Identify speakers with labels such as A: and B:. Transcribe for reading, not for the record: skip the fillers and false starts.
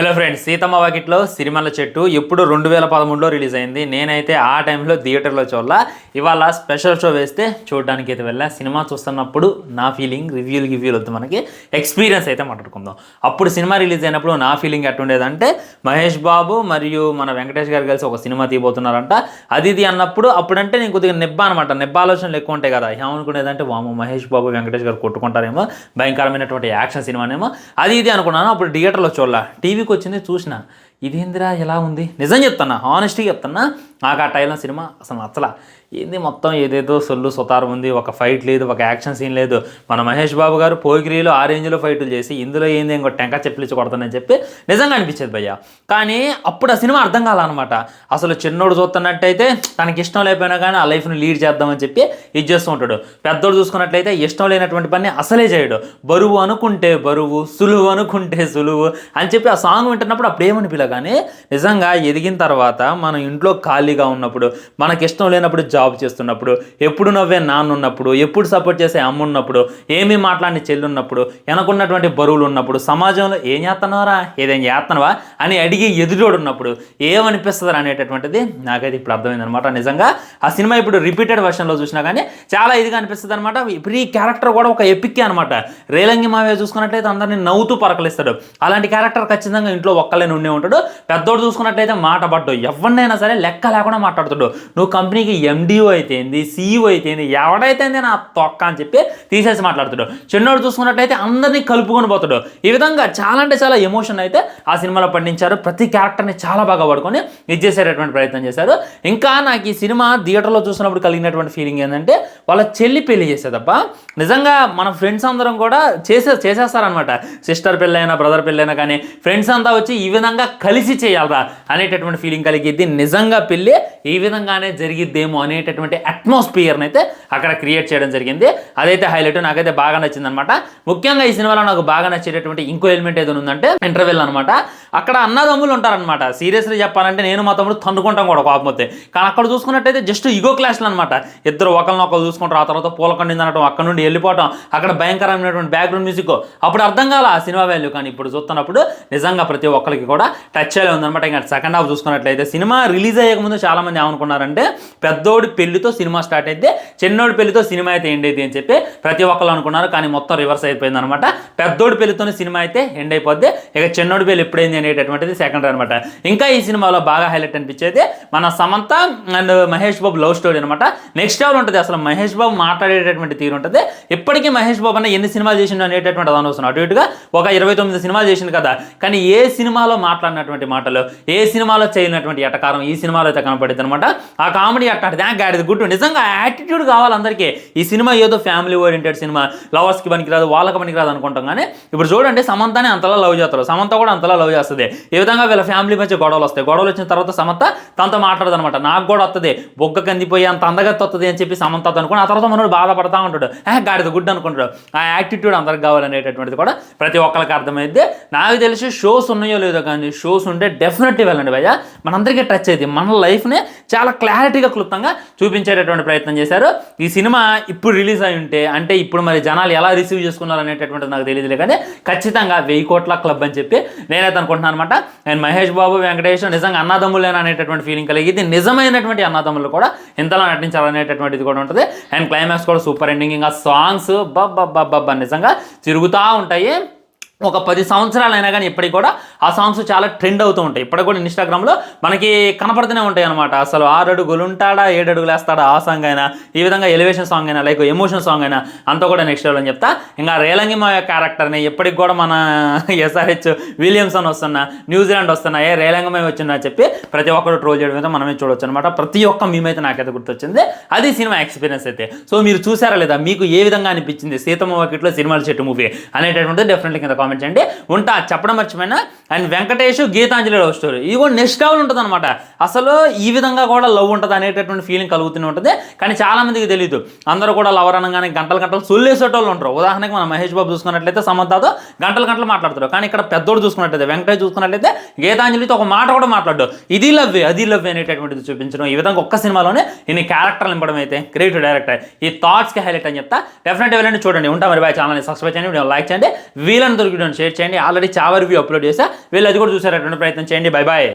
A: Hello friends, Seethamma వాకిట్లో సిరిమల్ల చెట్టు ఎప్పుడు 2013లో రిలీజ్ అయింది. నేనైతే ఆ టైంలో థియేటర్లో చూడాల. ఇవాళ స్పెషల్ షో వేస్తే చూడడానికి అయితే వెళ్ళా. సినిమా చూస్తున్నప్పుడు నా ఫీలింగ్ రివ్యూలు వద్దు, మనకి ఎక్స్పీరియన్స్ అయితే మాట్లాడుకుందాం. అప్పుడు సినిమా రిలీజ్ అయినప్పుడు నా ఫీలింగ్ ఎట్టుండేదంటే, మహేష్ బాబు మరియు మన వెంకటేష్ గారు కలిసి ఒక సినిమా తీయబోతున్నారంట. అది అన్నప్పుడు అప్పుడంటే నేను కొద్దిగా నిబ్బ ఆలోచనలు ఎక్కువ ఉంటాయి కదా. ఏమనుకునేదంటే, వాము మహేష్ బాబు వెంకటేష్ గారు కొట్టుకుంటారేమో, భయంకరమైనటువంటి యాక్షన్ సినిమానేమో, అది అనుకున్నాను. అప్పుడు థియేటర్లో చూడాల. టీవీకి వచ్చింది, చూసిన ఇదేందిరా ఎలా ఉంది. నిజం చెప్తున్నా, హానెస్ట్గా చెప్తున్నా, నాకు ఆ టైంలో సినిమా అసలు నచ్చలా. ఏంది మొత్తం ఏదేదో సొల్లు సుతారం ఉంది, ఒక ఫైట్ లేదు, ఒక యాక్షన్ సీన్ లేదు. మన మహేష్ బాబు గారు పోకిరీలో ఆ రేంజ్లో ఫైట్లు చేసి ఇందులో ఏంది ఇంకో టెంకా చెప్పులిచ్చి కొడతానని చెప్పి నిజంగా అనిపించేది భయ్య. కానీ అప్పుడు ఆ సినిమా అర్థం కాలన్నమాట. అసలు చిన్నోడు చూస్తున్నట్టయితే తనకి ఇష్టం లేకపోయినా కానీ ఆ లైఫ్ని లీడ్ చేద్దామని చెప్పి ఇది చేస్తూ ఉంటాడు. పెద్దోడు చూసుకున్నట్లయితే ఇష్టం లేనటువంటి పని అసలే చేయడు. బరువు అనుకుంటే బరువు, సులువు అనుకుంటే సులువు అని చెప్పి ఆ సాంగ్ వింటున్నప్పుడు అప్పుడు ఏమనిపిలా. కానీ నిజంగా ఎదిగిన తర్వాత మన ఇంట్లో ఖాళీగా ఉన్నప్పుడు, మనకి ఇష్టం లేనప్పుడు జాబ్ చేస్తున్నప్పుడు, ఎప్పుడు నవ్వే నాన్న ఉన్నప్పుడు, ఎప్పుడు సపోర్ట్ చేసే అమ్మ ఉన్నప్పుడు, ఏమీ మాట్లాడిన చెల్లి ఉన్నప్పుడు, వెనకున్నటువంటి బరువులు ఉన్నప్పుడు, సమాజంలో ఏం చేస్తున్నారా, ఏదేం చేస్తున్నావా అని అడిగి ఎదురోడు ఉన్నప్పుడు ఏమనిపిస్తుంది అనేటటువంటిది నాకైతే ఇప్పుడు అర్థమైందనమాట. నిజంగా ఆ సినిమా ఇప్పుడు రిపీటెడ్ వర్షన్లో చూసినా కానీ చాలా ఇదిగా అనిపిస్తుంది అనమాట. ఇప్పుడు ఈ క్యారెక్టర్ కూడా ఒక ఎపిక్కే అనమాట. రేలంగి మావే చూసుకున్నట్లయితే అందరినీ నవ్వుతూ పరకలిస్తాడు. అలాంటి క్యారెక్టర్ ఖచ్చితంగా ఇంట్లో ఒక్కలేని ఉండే ఉంటాడు. పెద్దోడు చూసుకున్నట్లయితే మాట పడ్డు, ఎవరినైనా సరే లెక్క లేకుండా మాట్లాడుతాడు. నువ్వు కంపెనీకి ఎండిఓ అయితేంది, సీఈఓ అయితేంది, ఎవడైతే నా తొక్క అని చెప్పి తీసేసి మాట్లాడుతాడు. చిన్నోడు చూసుకున్నట్లయితే అందరినీ కలుపుకొని పోతాడు. ఈ విధంగా చాలా అంటే చాలా ఎమోషన్ అయితే ఆ సినిమాలో పండించారు. ప్రతి క్యారెక్టర్ని చాలా బాగా పడుకొని ఇది చేసేటటువంటి ప్రయత్నం చేశారు. ఇంకా నాకు ఈ సినిమా థియేటర్లో చూసినప్పుడు కలిగినటువంటి ఫీలింగ్ ఏంటంటే, వాళ్ళ చెల్లి పెళ్లి చేసేదప్ప. నిజంగా మన ఫ్రెండ్స్ అందరం కూడా చేసేస్తారనమాట. సిస్టర్ పెళ్ళైనా బ్రదర్ పెళ్ళైనా కానీ ఫ్రెండ్స్ అంతా వచ్చి ఈ విధంగా కలిసి చేయాలరా అనేటటువంటి ఫీలింగ్ కలిగిద్ది. నిజంగా పెళ్ళి ఈ విధంగానే జరిగిద్దేమో అనేటటువంటి అట్మాస్ఫియర్ని అయితే అక్కడ క్రియేట్ చేయడం జరిగింది. అదైతే హైలైట్, నాకైతే బాగా నచ్చింది అనమాట. ముఖ్యంగా ఈ సినిమాలో నాకు బాగా నచ్చేటటువంటి ఇంకో ఎలిమెంట్ ఏదో ఉందంటే ఇంటర్వెల్ అనమాట. అక్కడ అన్నదమ్ములు ఉంటారనమాట. సీరియస్లీ చెప్పాలంటే నేను మా తమ్ముడు తండుకుంటాం కూడా కాకపోతే. కానీ అక్కడ చూసుకున్నట్టయితే జస్ట్ ఇగో క్లాష్లు అనమాట. ఇద్దరు ఒకరినొకరు చూసుకుంటారు. ఆ తర్వాత పూలకండి అనడం, అక్కడ నుండి వెళ్ళిపోవటం, అక్కడ భయంకరమైనటువంటి బ్యాక్గ్రౌండ్ మ్యూజిక్. అప్పుడు అర్థం కాల ఆ సినిమా వాల్యూ. కానీ ఇప్పుడు చూస్తున్నప్పుడు నిజంగా ప్రతి ఒక్కరికి కూడా టచ్ అయ్యే ఉందన్నమాట. ఇంకా సెకండ్ హాఫ్ చూసుకున్నట్లయితే సినిమా రిలీజ్ అయ్యే ముందు చాలా మంది ఏమనుకున్నారంటే, పెద్దోడి పెళ్లితో సినిమా స్టార్ట్ అయితే చిన్నోడి పెళ్లితో సినిమా అయితే ఎండ్ అయితే అని చెప్పి ప్రతి ఒక్కరు అనుకున్నారు. కానీ మొత్తం రివర్స్ అయిపోయింది అనమాట. పెద్దోడి పెళ్లితోనే సినిమా అయితే ఎండ్ అయిపోద్ది. ఇక చిన్నోడి పెళ్లి ఎప్పుడైంది అనేటటువంటిది సెకండ్ అనమాట. ఇంకా ఈ సినిమాలో బాగా హైలైట్ అనిపించేది మన Samantha and Mahesh Babu love story అనమాట. నెక్స్ట్ లెవెల్ ఉంటుంది. అసలు మహేష్ బాబు మాట్లాడేటటువంటి తీరు ఉంటుంది. ఇప్పటికీ మహేష్ బాబు అన్న ఎన్ని సినిమాలు చేసిండు అనేటటువంటి అనవసరం. అటు ఇటుగా ఒక 29 సినిమాలు చేసిండు కదా. కానీ ఏ సినిమాలో మాట్లాడినటువంటి మాటలు, ఏ సినిమాలో చేయనటువంటి ఎటకారం ఈ సినిమాలో అయితే కనపడింది అనమాట. ఆ కామెడీ అట్టాడిది గాడిది గుడ్డు. నిజంగా యాటిట్యూడ్ కావాలి అందరికీ. ఈ సినిమా ఏదో ఫ్యామిలీ ఓరియంటెడ్ సినిమా, లవర్స్కి పనికిరాదు, వాళ్ళకి పనికిరాదు అనుకుంటాం. కానీ ఇప్పుడు చూడండి, సమంతని అంతలా లవ్ చేస్తారు, సమంత కూడా అంతలా లవ్ చేస్తుంది. ఈ విధంగా వీళ్ళ ఫ్యామిలీ మధ్య గొడవలు వస్తాయి. గొడవలు వచ్చిన తర్వాత సమంత తనతో మాట్లాడదు అనమాట. నాకు కూడా వస్తుంది, బొగ్గ కందిపోయి అంత అందగత్తి వస్తుంది అని చెప్పి సమంత అనుకుని ఆ తర్వాత మనోడు బాధపడతా ఉంటాడు. గాడిద గుడ్డు అనుకుంటాడు. ఆ యాటిట్యూడ్ అందరికి కావాలనేటటువంటిది కూడా ప్రతి ఒక్కరికి అర్థమైంది. నాకు తెలిసి షోస్ ఉన్నాయో లేదో కానీ షోస్ ఉంటే డెఫినెట్లీ వెళ్ళండి భయ్య. మనందరికీ టచ్ అయ్యింది. మన లైఫ్ని చాలా క్లారిటీగా క్లుప్తంగా చూపించేటటువంటి ప్రయత్నం చేశారు. ఈ సినిమా ఇప్పుడు రిలీజ్ అయి ఉంటే, అంటే ఇప్పుడు మరి జనాలు ఎలా రిసీవ్ చేసుకున్నారు అనేటటువంటిది నాకు తెలియదులే, కానీ ఖచ్చితంగా 1000 కోట్ల క్లబ్ అని చెప్పి నేనైతే అనుకుంటున్నాను అనమాట. అండ్ మహేష్ బాబు వెంకటేష్ నిజంగా అన్నదమ్ములేనా అనేటటువంటి ఫీలింగ్ కలిగింది. నిజమైనటువంటి అన్నదమ్ములు కూడా ఇంతలా నటించాలనేటటువంటిది కూడా ఉంటుంది. అండ్ క్లైమాక్స్ కూడా సూపర్ ఎండింగ్. ఇంకా సాంగ్స్ బాబా నిజంగా తిరుగుతూ ఉంటాయి. ఒక 10 సంవత్సరాలైనా కానీ ఇప్పటికి కూడా ఆ సాంగ్స్ చాలా ట్రెండ్ అవుతూ ఉంటాయి. ఇప్పటికి కూడా ఇన్స్టాగ్రామ్లో మనకి కనపడుతూనే ఉంటాయి అనమాట. అసలు 6 అడుగులు ఉంటాడా 7 అడుగులు వేస్తాడా ఆ సాంగ్ అయినా, ఈ విధంగా ఎలివేషన్ సాంగ్ అయినా, లైక్ ఎమోషన్ సాంగ్ అయినా అంతా కూడా నెక్స్ట్ లెవెల్ అని చెప్తా. ఇంకా రేలంగి మా క్యారెక్టర్ని ఎప్పటికి కూడా మన SRH విలియమ్సన్ వస్తున్నా, న్యూజిలాండ్ వస్తున్నా, రేలంగమే వచ్చిందా చెప్పి ప్రతి ఒక్కరు ట్రోల్ చేయడం అయితే మనమే చూడొచ్చు అనమాట. ప్రతి ఒక్క మేమైతే నాకైతే గుర్తొచ్చింది. అది సినిమా ఎక్స్పీరియన్స్ అయితే. సో మీరు చూసారా లేదా, మీకు ఏ విధంగా అనిపించింది సీతమ్మ వాకిట్లో సినిమాల చెట్టు మూవీ అనేటటువంటిది డెఫినెట్లీ కింద కామెంట్ చేయండి. ఉంటా చెప్పడం మర్చిపోయినా. And Venkatesh Geethanjali love story ఇది కూడా నెక్స్ట్ లెవెల్ ఉంటుంది అనమాట. అసలు ఈ విధంగా కూడా లవ్ ఉంటుంది అనేటటువంటి ఫీలింగ్ కలుగుతూనే ఉంటుంది. కానీ చాలా మందికి తెలియదు. అందరూ కూడా లవర్ అనగానే గంటలు సొల్లేసేటోళ్ళు ఉంటారు. ఉదాహరణకి మన మహేష్ బాబు చూసుకున్నట్లయితే సమంతతో గంటలు మాట్లాడతారు. కానీ ఇక్కడ పెద్దోడు చూసుకున్నట్లయితే, వెంకటేష్ చూసుకున్నట్లయితే గీతాంజలితో ఒక మాట కూడా మాట్లాడు. ఇది లవ్వే అది లవ్వే అనేటటువంటిది చూపించడం. ఈ విధంగా ఒక్క సినిమాలోనే ఇన్ని క్యారెక్టర్లు నింపడం అయితే గ్రేట్ డైరెక్టర్. ఈ థాట్స్కి హైలైట్ అని చెప్తా. డెఫినెట్గా వెళ్ళండి, చూడండి. ఉంటా మరి బాయ్. ఛానల్ని సబ్స్క్రైబ్ చేయండి, వీడియో లైక్ చేయండి. వీళ్ళని దొరికి వీడియోని షేర్ చేయండి. ఆల్రెడీ చావా రివ్యూ అప్లోడ్ చేసా, వీళ్ళు అది కూడా చూసారటువంటి ప్రయత్నం చేయండి. Bye bye.